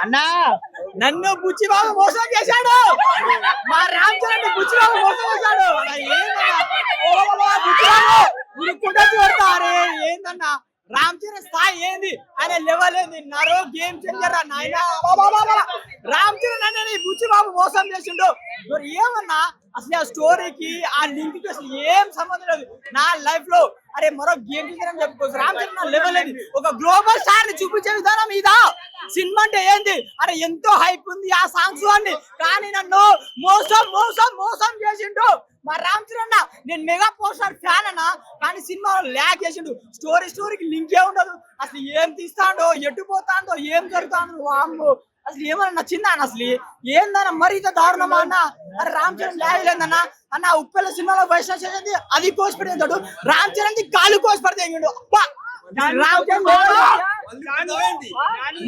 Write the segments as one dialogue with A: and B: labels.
A: అన్నా నన్ను బుచ్చిబాబు మోసం చేశాడు. మా రామ్ చరణ్ బుచ్చిబాబు మోసం చేశాడు. చూడతారే ఏందన్నా రామ్ చరణ్ స్థాయి ఏంది, ఆయన లెవెల్ ఏంది, నరో గేమ్ చేంజర్ నాయన. రామ్ చరణ్ అనేది బుచ్చిబాబు మోసం చేసిండు. ఏమన్నా అసలు ఆ స్టోరీకి ఆ లింక్ కి అసలు ఏం సంబంధం లేదు నా లైఫ్ లో. అరే మరో గేమ్ చేంజర్ అని చెప్పుకోవచ్చు. రామ్ చరణ్ లెవెల్ ఏంది, ఒక గ్లోబల్ స్టార్ ని చూపించే విధానం ఇదా. సినిమా అంటే ఏంది, అరే ఎంతో హైప్ ఉంది ఆ సాంగ్స్ అన్ని, కానీ నన్ను మోసం మోసం మోసం చేసిండు మా రామ్ చరణ్. నేను మెగా పోస్టర్ ఫ్యాన్ అన్నా, కానీ సినిమాలో ల్యాగ్ చేసిండు. స్టోరీకి లింకే ఉండదు. అసలు ఏం తీస్తాడో, ఎటు పోతాడో, ఏం జరుగుతాడో వామ్మో. అసలు ఏమన్నా నచ్చిందా అన్న, అసలు ఏందన్నా మరి ఇంత దారుణమా అన్న. అరే రామ్ చరణ్ ల్యాగ్ లేదన్నా అన్న. ఉప్పెల సినిమాలో వైష్ణవ్ చేసింది అది కోసి పెడతాడు, రామ్ చరణ్ కాలు కోసి పడితే అబ్బా.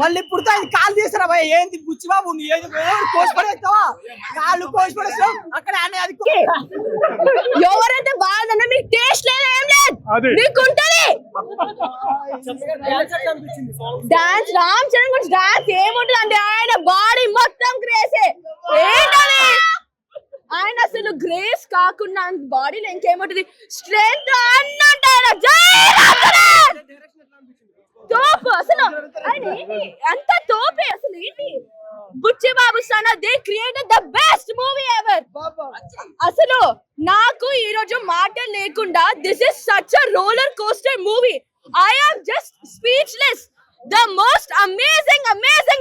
A: మళ్ళీ పుడతా కాలు తీస్తారా భయ ఏంది బుచ్చిబాబు, ఏది కోసి పడేస్తావా, కాళ్ళు కోసి పడేస్తావు అక్కడ అది.
B: ఎవరైతే బాగుందన్నా మీకు టేస్ట్ లేదు, ఏం లేదు, మీకు ఉంటది డాన్స్. రామ్ చరణ్ గురించి డాన్స్ ఏముంటది అంటే ఆయన బాడీ మొత్తం గ్రేసే. ఏంటది ఆయన అసలు గ్రేస్ కాకుండా బాడీలో ఇంకేముంటది, స్ట్రెంత్ అన్న తోపు. అసలు ఆయన అంత తోపే. అసలు ఏంటి Buchi Babu Sana they created the best movie ever. అసలు నాకు ఈ రోజు మాట లేకుండా this is such a roller coaster movie. I am just speechless. The most amazing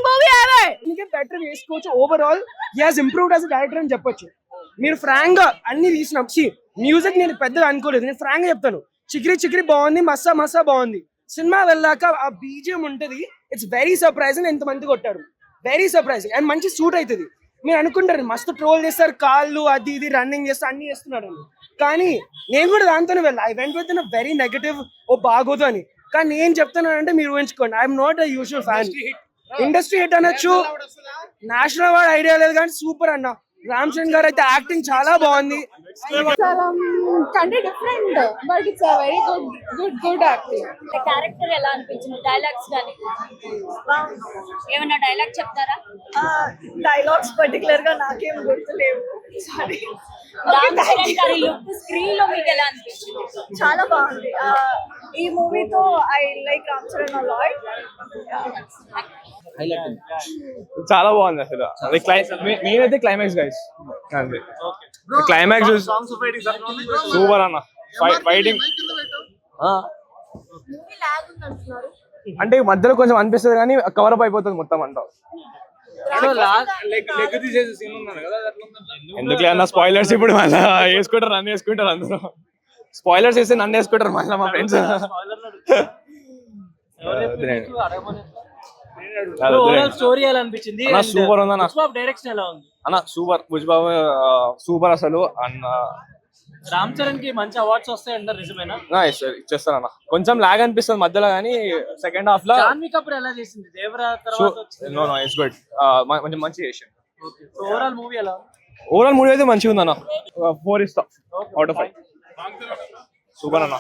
B: movie ever.
C: ఇంకా బెటర్ వేసుకోవచ్చు. Overall he has improved as a director అని చెప్పొచ్చు. మీరు ఫ్రాంక్ గా అన్ని తీసినాం. మ్యూజిక్ నేను పెద్దగా అనుకోలేదు, నేను ఫ్రాంక్ గా చెప్తాను. చిక్రీ బాగుంది, మస్సా బాగుంది. సినిమా వెళ్ళాక ఆ బీజిఎం ఉంటది, ఇట్స్ వెరీ సర్ప్రైజింగ్. ఎంతమంది కొట్టారు, వెరీ సర్ప్రైజింగ్ అండ్ మంచి సూట్ అవుతుంది. మీరు అనుకుంటారు మస్తు ట్రోల్ చేస్తారు, కాళ్ళు అది ఇది రన్నింగ్ చేస్తారు, అన్ని చేస్తున్నాడు. కానీ నేను కూడా దాంతోనే వెళ్ళా. I went with very negative, ఓ బాగోదు అని. కానీ నేను చెప్తున్నానంటే మీరు ఊహించుకోండి, I'm not a usual fan. Industry hit అనొచ్చు, నేషనల్ అవార్డ్ ఐడియా లేదు, కానీ సూపర్ అన్న. రామ్ చరణ్ గారు అయితే యాక్టింగ్ చాలా బాగుంది.
B: కంటే different but it's a very good acting.
D: Character ఎలా అనిపించింది, డైలాగ్స్ కానీ ఏమైనా డైలాగ్ చెప్తారా?
B: డైలాగ్స్ పర్టికులర్ గా నాకేం గుర్తులేవు. సారీ.
D: రామ్ చరణ్ గారి లుక్ స్క్రీన్ లో మీకు ఎలా అనిపించింది?
B: చాలా బాగుంది. ఈ మూవీతో I like Ram Charan a lot.
E: చాలా బాగుంది అసలు. నేనైతే క్లైమాక్స్ గైస్, అంతే క్లైమాక్స్ సూపర్ అన్న. ఫైటింగ్ అంటే మధ్యలో కొంచెం అనిపిస్తుంది కానీ కవరప్ అయిపోతుంది మొత్తం అంతా. ఎందుకు అన్న స్పాయిలర్స్ ఇప్పుడు మళ్ళీ వేసుకుంటారు, నన్ను వేసుకుంటారు అందరూ. స్పాయిలర్స్ వేస్తే నన్ను వేసుకుంటారు మళ్ళీ మా ఫ్రెండ్స్.
F: స్టోరీ ఎలా అనిపించింది?
E: సూపర్ ఉంది అన్న.
F: డైరెక్షన్ ఎలా ఉంది
E: అన్న? సూపర్. భుజ్బాబు సూపర్ అసలు అన్న.
F: రామ్ చరణ్ కి మంచి అవార్డ్స్ వస్తాయంటారు, నిజమేనా?
E: ఇచ్చేస్తారన్న. కొంచెం లాగ్ అనిపిస్తుంది మధ్యలో, కానీ సెకండ్ హాఫ్ లో
F: జాన్వీ కపూర్ ఎలా చేసింది? దేవరా తర్వాత
E: ఇట్స్ గుడ్, మంచి చేసింది.
F: ఓవరాల్ మూవీ ఎలా?
E: ఓవరాల్ మూవీ అయితే మంచిగా ఉంది అన్న. 4 ఇస్తా అవుట్ ఆఫ్ 5. సూపర్ అన్న.